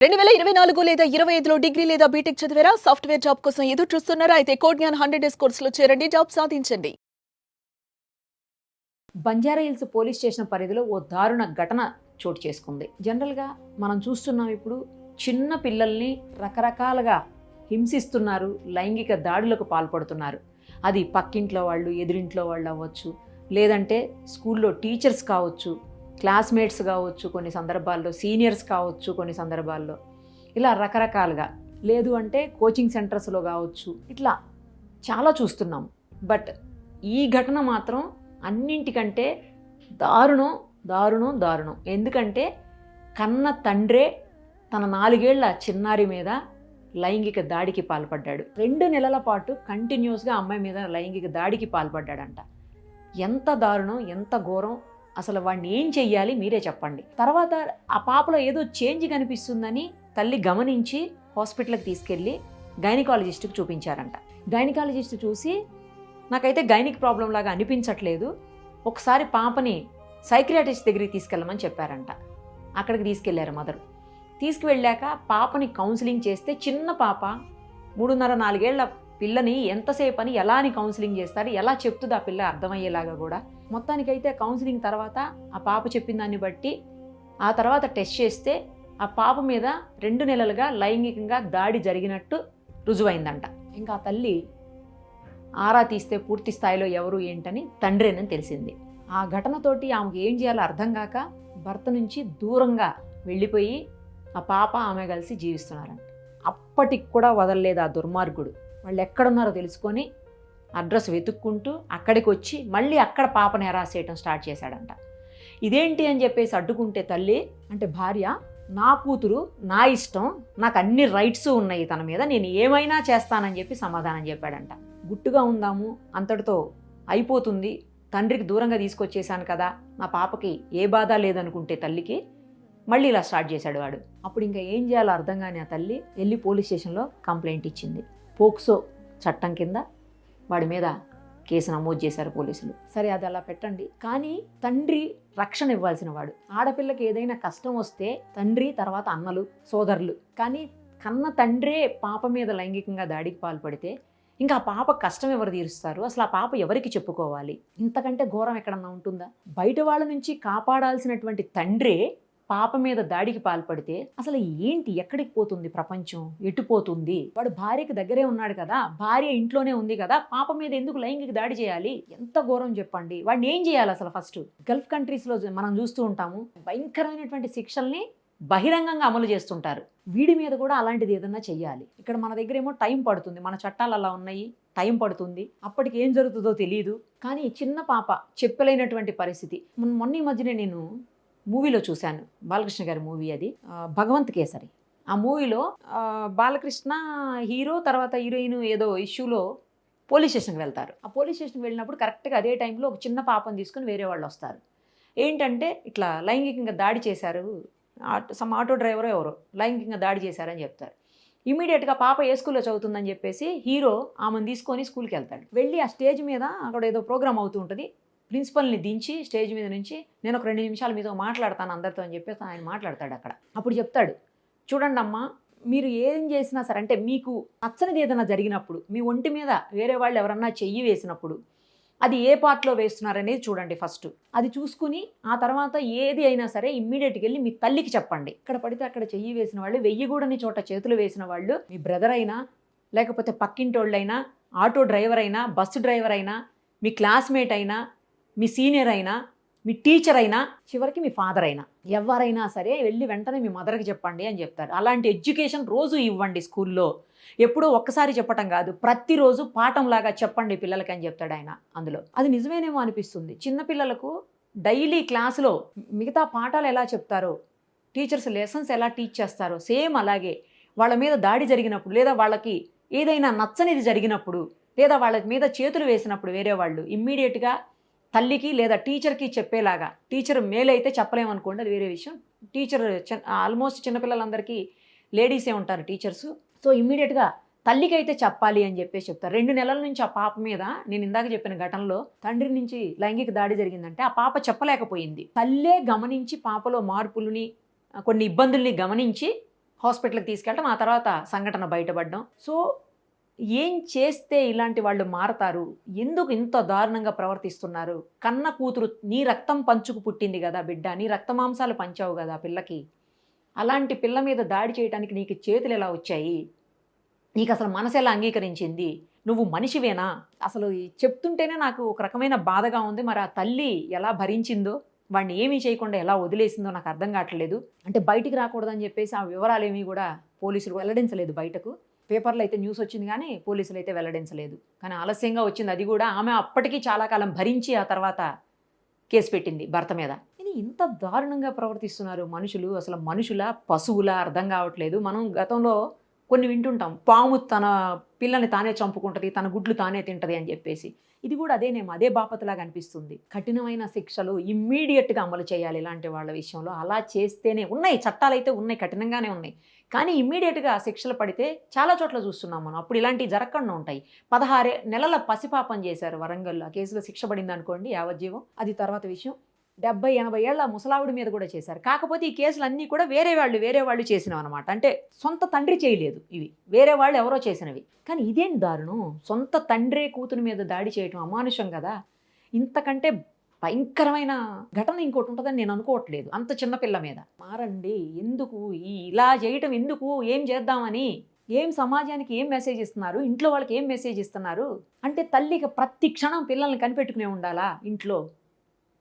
2024 లేదా 25లో డిగ్రీ లేదా బీటెక్ చదివారా? సాఫ్ట్‌వేర్ జాబ్ కోసం ఎదురు చూస్తున్నారా? అయితే కోడ్ జ్ఞాన్ 100 డేస్ కోర్సులో చేరండి. జాబ్ సాధించండి. బంజారాహిల్స్ పోలీస్ స్టేషన్ పరిధిలో ఓ దారుణ ఘటన చోటు చేసుకుంది. జనరల్‌గా మనం చూస్తున్నాం ఇప్పుడు చిన్న పిల్లల్ని రకరకాలుగా హింసిస్తున్నారు, లైంగిక దాడులకు పాల్పడుతున్నారు. అది పక్కింట్లో వాళ్ళు, ఎదురింట్లో వాళ్ళు అవ్వచ్చు, లేదంటే స్కూల్లో టీచర్స్ కావచ్చు, క్లాస్మేట్స్ కావచ్చు, కొన్ని సందర్భాల్లో సీనియర్స్ కావచ్చు, కొన్ని సందర్భాల్లో ఇలా రకరకాలుగా, లేదు అంటే కోచింగ్ సెంటర్స్లో కావచ్చు, ఇట్లా చాలా చూస్తున్నాం. బట్ ఈ ఘటన మాత్రం అన్నింటికంటే దారుణం దారుణం దారుణం. ఎందుకంటే కన్న తండ్రే తన 4 ఏళ్ల చిన్నారి మీద లైంగిక దాడికి పాల్పడ్డాడు. 2 నెలల పాటు కంటిన్యూస్గా అమ్మాయి మీద లైంగిక దాడికి పాల్పడ్డాడంట. ఎంత దారుణం, ఎంత ఘోరం, అసలు వాడిని ఏం చెయ్యాలి మీరే చెప్పండి. తర్వాత ఆ పాపలో ఏదో చేంజ్ కనిపిస్తుందని తల్లి గమనించి హాస్పిటల్కి తీసుకెళ్ళి గైనకాలజిస్ట్కి చూపించారంట. గైనకాలజిస్ట్ చూసి నాకైతే గైనిక్ ప్రాబ్లం లాగా అనిపించట్లేదు, ఒకసారి పాపని సైక్రియాటిస్ట్ దగ్గరికి తీసుకెళ్ళమని చెప్పారంట. అక్కడికి తీసుకెళ్లారు మదరు. తీసుకువెళ్ళాక పాపని కౌన్సిలింగ్ చేస్తే, చిన్న పాప 3.5-4 ఏళ్ల పిల్లని ఎంతసేపు అని ఎలా అని కౌన్సిలింగ్ చేస్తారు, ఎలా చెప్తుంది ఆ పిల్ల అర్థమయ్యేలాగా కూడా. మొత్తానికైతే కౌన్సిలింగ్ తర్వాత ఆ పాప చెప్పిన దాన్ని బట్టి ఆ తర్వాత టెస్ట్ చేస్తే ఆ పాప మీద 2 నెలలుగా లైంగికంగా దాడి జరిగినట్టు రుజువైందంట. ఇంకా ఆ తల్లి ఆరా తీస్తే పూర్తి స్థాయిలో ఎవరు ఏంటని తండ్రేనని తెలిసింది. ఆ ఘటనతోటి ఆమెకు ఏం చేయాలో అర్థం కాక భర్త నుంచి దూరంగా వెళ్ళిపోయి ఆ పాప ఆమె కలిసి జీవిస్తున్నారంట. అప్పటికి కూడా వదలలేదు ఆ దుర్మార్గుడు. వాళ్ళు ఎక్కడున్నారో తెలుసుకొని అడ్రస్ వెతుక్కుంటూ అక్కడికి వచ్చి మళ్ళీ అక్కడ పాపని హెరాస్ చేయడం స్టార్ట్ చేశాడంట. ఇదేంటి అని చెప్పేసి అడ్డుకుంటే తల్లి, అంటే భార్య, నా కూతురు, నా ఇష్టం, నాకు అన్ని రైట్స్ ఉన్నాయి తన మీద, నేను ఏమైనా చేస్తానని చెప్పి సమాధానం చెప్పాడంట. గుట్టుగా ఉందాము, అంతటితో అయిపోతుంది, తండ్రికి దూరంగా తీసుకొచ్చేసాను కదా, నా పాపకి ఏ బాధ లేదనుకుంటే తల్లికి మళ్ళీ ఇలా స్టార్ట్ చేశాడు వాడు. అప్పుడు ఇంకా ఏం చేయాలో అర్థం కాని ఆ తల్లి వెళ్ళి పోలీస్ స్టేషన్లో కంప్లైంట్ ఇచ్చింది. పోక్సో చట్టం కింద వాడి మీద కేసు నమోదు చేశారు పోలీసులు. సరే, అది అలా పెట్టండి, కానీ తండ్రి రక్షణ ఇవ్వాల్సిన వాడు. ఆడపిల్లకి ఏదైనా కష్టం వస్తే తండ్రి, తర్వాత అన్నలు, సోదరులు. కానీ కన్న తండ్రే పాప మీద లైంగికంగా దాడికి పాల్పడితే ఇంకా ఆ పాప కష్టం ఎవరు తీరుస్తారు? అసలు ఆ పాప ఎవరికి చెప్పుకోవాలి? ఇంతకంటే ఘోరం ఎక్కడన్నా ఉంటుందా? బయట వాళ్ళ నుంచి కాపాడాల్సినటువంటి తండ్రే పాప మీద దాడికి పాల్పడితే అసలు ఏంటి, ఎక్కడికి పోతుంది ప్రపంచం, ఎటుపోతుంది? వాడు భార్యకి దగ్గరే ఉన్నాడు కదా, భార్య ఇంట్లోనే ఉంది కదా, పాప మీద ఎందుకు లైంగిక దాడి చేయాలి? ఎంత ఘోరం చెప్పండి. వాడిని ఏం చేయాలి అసలు? ఫస్ట్ గల్ఫ్ కంట్రీస్లో మనం చూస్తూ ఉంటాము, భయంకరమైనటువంటి శిక్షల్ని బహిరంగంగా అమలు చేస్తుంటారు. వీడి మీద కూడా అలాంటిది ఏదన్నా చెయ్యాలి. ఇక్కడ మన దగ్గర ఏమో టైం పడుతుంది, మన చట్టాలు అలా ఉన్నాయి, టైం పడుతుంది, అప్పటికి ఏం జరుగుతుందో తెలియదు. కానీ చిన్న పాప చెప్పలేనటువంటి పరిస్థితి. మొన్న ఈ మధ్యనే నేను మూవీలో చూశాను, బాలకృష్ణ గారి మూవీ, అది భగవంత్ కేసరి. ఆ మూవీలో బాలకృష్ణ హీరో, తర్వాత హీరోయిన్ ఏదో ఇష్యూలో పోలీస్ స్టేషన్కి వెళ్తారు. ఆ పోలీస్ స్టేషన్కి వెళ్ళినప్పుడు కరెక్ట్గా అదే టైంలో ఒక చిన్న పాపను తీసుకొని వేరే వాళ్ళు వస్తారు. ఏంటంటే ఇట్లా లైంగికంగా దాడి చేశారు, సమ్ ఆటో డ్రైవరో ఎవరో లైంగికంగా దాడి చేశారని చెప్తారు. ఇమీడియట్గా పాప ఏ స్కూల్లో చదువుతుందని చెప్పేసి హీరో ఆమెను తీసుకొని స్కూల్కి వెళ్తాడు. వెళ్ళి ఆ స్టేజ్ మీద అక్కడ ఏదో ప్రోగ్రామ్ అవుతూ ఉంటుంది, ప్రిన్సిపల్ని దించి స్టేజ్ మీద నుంచి నేను ఒక 2 నిమిషాలు మీతో మాట్లాడతాను అందరితో అని చెప్పేసి ఆయన మాట్లాడతాడు అక్కడ. అప్పుడు చెప్తాడు, చూడండి అమ్మా, మీరు ఏం చేసినా సరే, అంటే మీకు నచ్చనిది ఏదైనా జరిగినప్పుడు, మీ ఒంటి మీద వేరే వాళ్ళు ఎవరన్నా చెయ్యి వేసినప్పుడు అది ఏ పార్ట్లో వేస్తున్నారనేది చూడండి ఫస్ట్. అది చూసుకుని ఆ తర్వాత ఏది అయినా సరే ఇమ్మీడియట్గా వెళ్ళి మీ తల్లికి చెప్పండి. ఇక్కడ పడితే అక్కడ చెయ్యి వేసిన వాళ్ళు, వెయ్యగూడని చోట చేతులు వేసిన వాళ్ళు, మీ బ్రదర్ అయినా, లేకపోతే పక్కింటోళ్ళైనా, ఆటో డ్రైవర్ అయినా, బస్సు డ్రైవర్ అయినా, మీ క్లాస్మేట్ అయినా, మీ సీనియర్ అయినా, మీ టీచర్ అయినా, చివరికి మీ ఫాదర్ అయినా, ఎవరైనా సరే వెళ్ళి వెంటనే మీ మదర్కి చెప్పండి అని చెప్తారు. అలాంటి ఎడ్యుకేషన్ రోజు ఇవ్వండి స్కూల్లో. ఎప్పుడో ఒక్కసారి చెప్పటం కాదు, ప్రతిరోజు పాఠంలాగా చెప్పండి పిల్లలకి అని చెప్తాడు ఆయన. అందులో అది నిజమేనేమో అనిపిస్తుంది. చిన్నపిల్లలకు డైలీ క్లాసులో మిగతా పాఠాలు ఎలా చెప్తారో, టీచర్స్ లెసన్స్ ఎలా టీచ్ చేస్తారో, సేమ్ అలాగే వాళ్ళ మీద దాడి జరిగినప్పుడు, లేదా వాళ్ళకి ఏదైనా నచ్చనిది జరిగినప్పుడు, లేదా వాళ్ళ మీద చేతులు వేసినప్పుడు వేరే వాళ్ళు, ఇమ్మీడియట్గా తల్లికి లేదా టీచర్కి చెప్పేలాగా. టీచర్ మేల్ అయితే చెప్పలేమనుకోండి, అది వేరే విషయం. టీచర్ ఆల్మోస్ట్ చిన్నపిల్లలందరికీ లేడీసే ఉంటారు టీచర్సు. సో ఇమ్మీడియట్గా తల్లికి అయితే చెప్పాలి అని చెప్పేసి చెప్తారు. 2 నెలల నుంచి ఆ పాప మీద, నేను ఇందాక చెప్పిన ఘటనలో తండ్రి నుంచి లైంగిక దాడి జరిగిందంటే ఆ పాప చెప్పలేకపోయింది. తల్లే గమనించి పాపలో మార్పులని, కొన్ని ఇబ్బందుల్ని గమనించి హాస్పిటల్కి తీసుకెళ్ళడం, ఆ తర్వాత సంఘటన బయటపడడం. సో ఏం చేస్తే ఇలాంటి వాళ్ళు మారతారు? ఎందుకు ఇంత దారుణంగా ప్రవర్తిస్తున్నారు? కన్న కూతురు, నీ రక్తం పంచుకు పుట్టింది కదా బిడ్డ, నీ రక్తమాంసాలు పంచావు కదా పిల్లకి. అలాంటి పిల్ల మీద దాడి చేయడానికి నీకు చేతులు ఎలా వచ్చాయి? నీకు అసలు మనసు ఎలా అంగీకరించింది? నువ్వు మనిషివేనా? అసలు చెప్తుంటేనే నాకు ఒక రకమైన బాధగా ఉంది. మరి ఆ తల్లి ఎలా భరించిందో, వాడిని ఏమీ చేయకుండా ఎలా వదిలేసిందో నాకు అర్థం కావట్లేదు. అంటే బయటికి రాకూడదని చెప్పేసి ఆ వివరాలు ఏమీ కూడా పోలీసులు వెల్లడించలేదు బయటకు. పేపర్లో అయితే న్యూస్ వచ్చింది కానీ పోలీసులు అయితే వెల్లడించలేదు. కానీ ఆలస్యంగా వచ్చింది అది కూడా. ఆమె అప్పటికీ చాలా కాలం భరించి ఆ తర్వాత కేసు పెట్టింది భర్త మీద. కానీ ఇంత దారుణంగా ప్రవర్తిస్తున్నారు మనుషులు. అసలు మనుషులా పశువులా అర్థం కావట్లేదు. మనం గతంలో కొన్ని వింటుంటాం, పాము తన పిల్లని తానే చంపుకుంటుంది, తన గుడ్లు తానే తింటది అని చెప్పేసి. ఇది కూడా అదేనేమో, అదే బాపతలాగా అనిపిస్తుంది. కఠినమైన శిక్షలు ఇమ్మీడియట్గా అమలు చేయాలి ఇలాంటి వాళ్ళ విషయంలో. అలా చేస్తేనే ఉన్నాయి, చట్టాలు అయితే ఉన్నాయి, కఠినంగానే ఉన్నాయి. కానీ ఇమ్మీడియట్గా శిక్షలు పడితే చాలా చోట్ల చూస్తున్నాం మనం. అప్పుడు ఇలాంటివి జరగకుండా ఉంటాయి. 16 నెలల పసిపాపం చేశారు వరంగల్లో. ఆ కేసులో శిక్ష పడింది అనుకోండి యావజ్జీవం, అది తర్వాత విషయం. 70-80 ఏళ్ల ముసలావిడి మీద కూడా చేశారు. కాకపోతే ఈ కేసులు అన్నీ కూడా వేరే వాళ్ళు చేసినవి అనమాట. అంటే సొంత తండ్రి చేయలేదు, ఇవి వేరే వాళ్ళు ఎవరో చేసినవి. కానీ ఇదేం దారుణం, సొంత తండ్రే కూతురు మీద దాడి చేయటం అమానుషం కదా. ఇంతకంటే భయంకరమైన ఘటన ఇంకోటి ఉంటుందని నేను అనుకోవట్లేదు అంత చిన్నపిల్ల మీద. మారండి, ఎందుకు ఇలా చేయటం, ఎందుకు, ఏం చేద్దామని, ఏం సమాజానికి ఏం మెసేజ్ ఇస్తున్నారు, ఇంట్లో వాళ్ళకి ఏం మెసేజ్ ఇస్తున్నారు? అంటే తల్లికి ప్రతి క్షణం పిల్లల్ని కనిపెట్టుకునే ఉండాలా ఇంట్లో?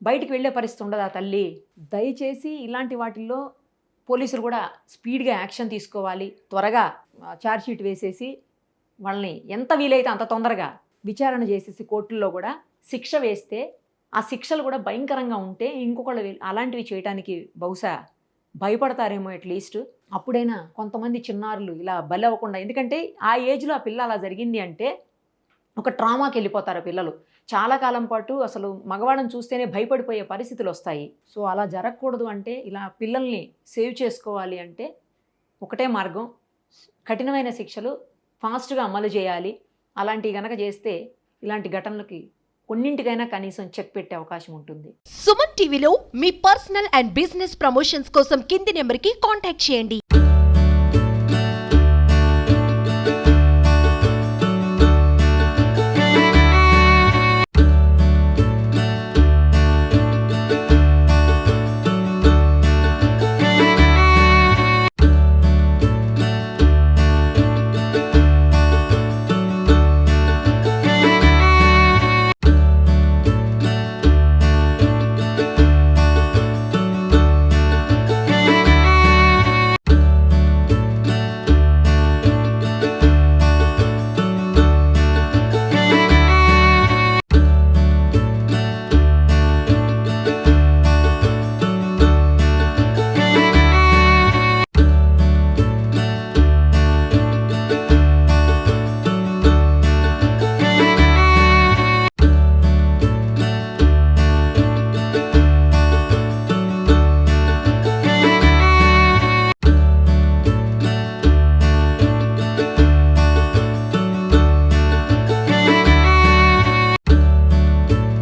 బయటికి వెళ్ళే పరిస్థితి ఉండదు ఆ తల్లి. దయచేసి ఇలాంటి వాటిల్లో పోలీసులు కూడా స్పీడ్గా యాక్షన్ తీసుకోవాలి. త్వరగా ఛార్జ్షీట్ వేసేసి వాళ్ళని ఎంత వీలైతే అంత తొందరగా విచారణ చేసేసి కోర్టుల్లో కూడా శిక్ష వేస్తే, ఆ శిక్షలు కూడా భయంకరంగా ఉంటే ఇంకొకళ్ళు అలాంటివి చేయడానికి బహుశా భయపడతారేమో అట్లీస్ట్. అప్పుడైనా కొంతమంది చిన్నారులు ఇలా బలి అవ్వకుండా, ఎందుకంటే ఆ ఏజ్లో ఆ పిల్ల అలా జరిగింది అంటే ఒక ట్రామాకి వెళ్ళిపోతారు పిల్లలు. చాలా కాలం పాటు అసలు మగవాళ్ళని చూస్తేనే భయపడిపోయే పరిస్థితులు వస్తాయి. సో అలా జరగకూడదు అంటే, ఇలా పిల్లల్ని సేవ్ చేసుకోవాలి అంటే ఒకటే మార్గం, కఠినమైన శిక్షలు ఫాస్ట్గా అమలు చేయాలి. అలాంటివి గనక చేస్తే ఇలాంటి ఘటనలకి కొన్నింటికైనా కనీసం చెక్ పెట్టే అవకాశం ఉంటుంది. సుమన్ టీవీలో మీ పర్సనల్ అండ్ బిజినెస్ ప్రమోషన్స్ కోసం కింది నెంబర్కి కాంటాక్ట్ చేయండి.